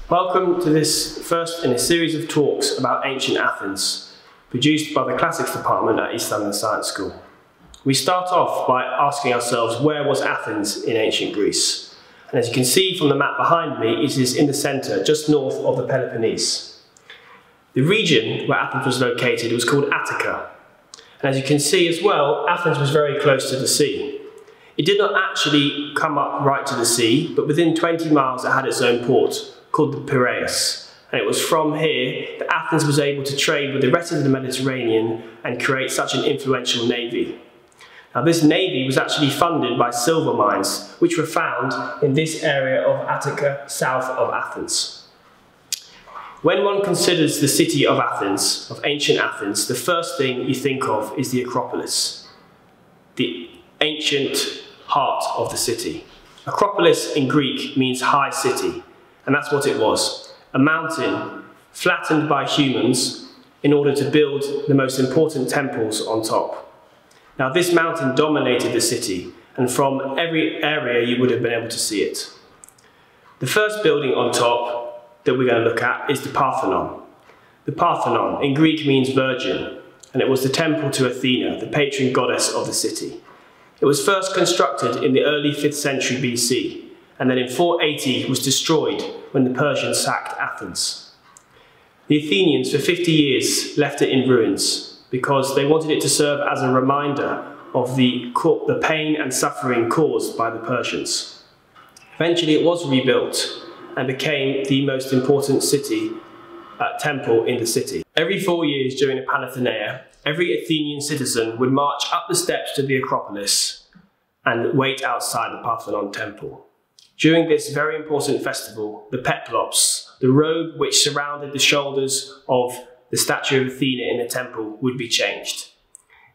Welcome to this first in a series of talks about ancient Athens, produced by the Classics Department at East London Science School. We start off by asking ourselves, where was Athens in ancient Greece? And as you can see from the map behind me, it is in the centre, just north of the Peloponnese. The region where Athens was located was called Attica. And as you can see as well, Athens was very close to the sea. It did not actually come up right to the sea, but within 20 miles it had its own port, called the Piraeus, and it was from here that Athens was able to trade with the rest of the Mediterranean and create such an influential navy. Now this navy was actually funded by silver mines, which were found in this area of Attica, south of Athens. When one considers the city of Athens, of ancient Athens, the first thing you think of is the Acropolis, the ancient heart of the city. Acropolis in Greek means high city. And that's what it was, a mountain flattened by humans in order to build the most important temples on top. Now this mountain dominated the city, and from every area you would have been able to see it. The first building on top that we're going to look at is the Parthenon. The Parthenon in Greek means virgin, and it was the temple to Athena, the patron goddess of the city. It was first constructed in the early 5th century BC, and then in 480 was destroyed when the Persians sacked Athens. The Athenians for 50 years left it in ruins because they wanted it to serve as a reminder of the pain and suffering caused by the Persians. Eventually it was rebuilt and became the most important temple in the city. Every 4 years during the Panathenaea, every Athenian citizen would march up the steps to the Acropolis and wait outside the Parthenon temple. During this very important festival, the peplops, the robe which surrounded the shoulders of the statue of Athena in the temple, would be changed.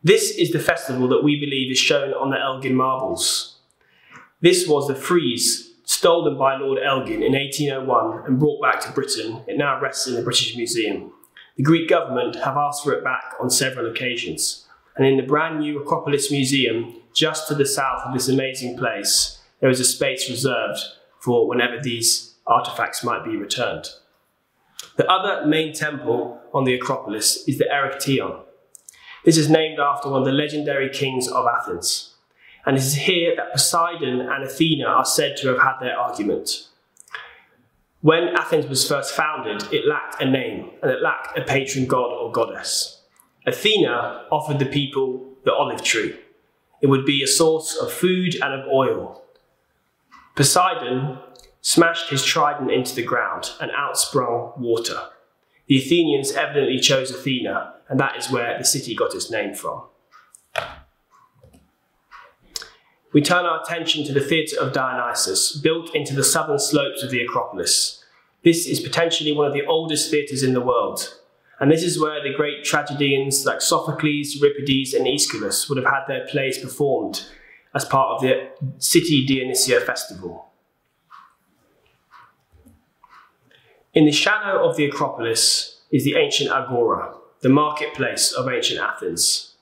This is the festival that we believe is shown on the Elgin marbles. This was the frieze stolen by Lord Elgin in 1801 and brought back to Britain. It now rests in the British Museum. The Greek government have asked for it back on several occasions. And in the brand new Acropolis Museum, just to the south of this amazing place, there is a space reserved for whenever these artifacts might be returned. The other main temple on the Acropolis is the Erechtheion. This is named after one of the legendary kings of Athens. And it is here that Poseidon and Athena are said to have had their argument. When Athens was first founded, it lacked a name and it lacked a patron god or goddess. Athena offered the people the olive tree. It would be a source of food and of oil. Poseidon smashed his trident into the ground and out sprung water. The Athenians evidently chose Athena, and that is where the city got its name from. We turn our attention to the Theatre of Dionysus, built into the southern slopes of the Acropolis. This is potentially one of the oldest theatres in the world, and this is where the great tragedians like Sophocles, Euripides and Aeschylus would have had their plays performed as part of the City Dionysia festival. In the shadow of the Acropolis is the ancient Agora, the marketplace of ancient Athens.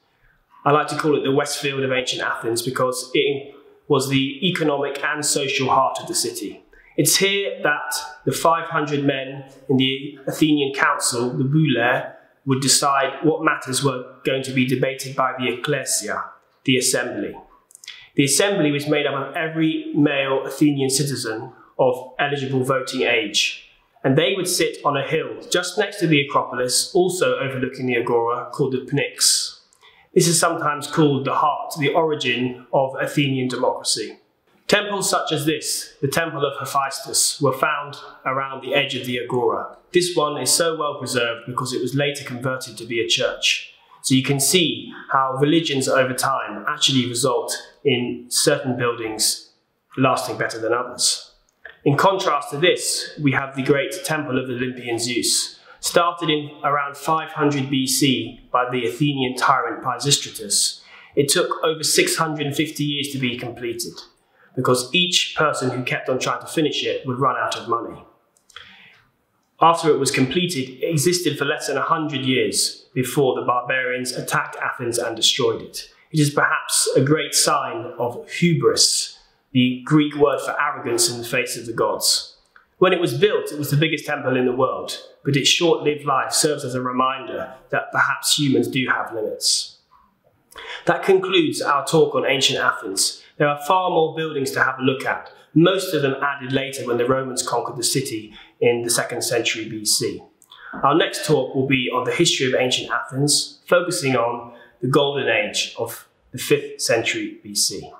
I like to call it the Westfield of ancient Athens because it was the economic and social heart of the city. It's here that the 500 men in the Athenian council, the boulè, would decide what matters were going to be debated by the ecclesia, the assembly. The assembly was made up of every male Athenian citizen of eligible voting age, and they would sit on a hill just next to the Acropolis, also overlooking the Agora, called the Pnyx. This is sometimes called the heart, the origin of Athenian democracy. Temples such as this, the Temple of Hephaestus, were found around the edge of the Agora. This one is so well preserved because it was later converted to be a church. So you can see how religions over time actually result in certain buildings lasting better than others. In contrast to this, we have the great temple of the Olympian Zeus, started in around 500 BC by the Athenian tyrant Pisistratus. It took over 650 years to be completed because each person who kept on trying to finish it would run out of money. After it was completed, it existed for less than 100 years before the barbarians attacked Athens and destroyed it. It is perhaps a great sign of hubris, the Greek word for arrogance in the face of the gods. When it was built, it was the biggest temple in the world, but its short-lived life serves as a reminder that perhaps humans do have limits. That concludes our talk on ancient Athens. There are far more buildings to have a look at, most of them added later when the Romans conquered the city in the 2nd century BC. Our next talk will be on the history of ancient Athens, focusing on the golden age of the 5th century BC.